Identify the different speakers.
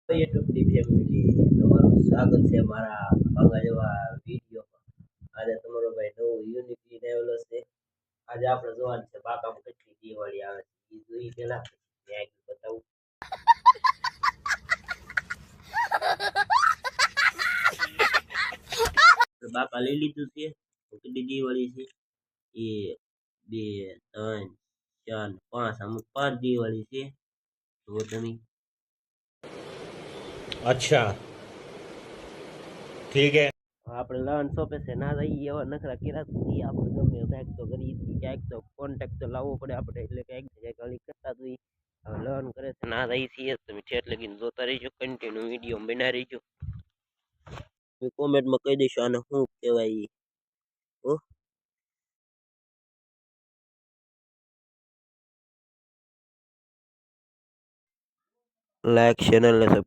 Speaker 1: યુટ્યુબની family તમારું સ્વાગત છે મારા આગળ જેવા વિડીયોમાં. આજે તમારો ભાઈ નવું યુનિટી લેવલ છે. આજે આપણે જોવાનું છે બાકામાં કેટલી દિવાળી આવે છે એ જોઈ પેલા મેં બતાવું. બાકા લઈ લીધું છે. કેટલી દિવાળી છે? 1 2 3 4 5 અમુક 5 દિવાળી છે. તો તમે
Speaker 2: अच्छा ठीक है।
Speaker 1: આપણે લર્ન શોપે છે ના રહીએ એવા નખરા કર્યા સુધી આપણે ગમે કંઈક તો કરીએ ક્યાંક તો કોન્ટેક્ટ તો લાવવો પડે આપણે એટલે કંઈક જગ્યાએ ગાળી કરતા જોઈએ. હવે લર્ન કરે છે ના રહી છીએ તમે ઠેઠ લગીને જોતા રહીજો કન્ટિન્યુ વિડીયો બના રહીજો. કોમેન્ટમાં કહી દઈશું આને શું કહેવાય. હો લાઈક ચેનલને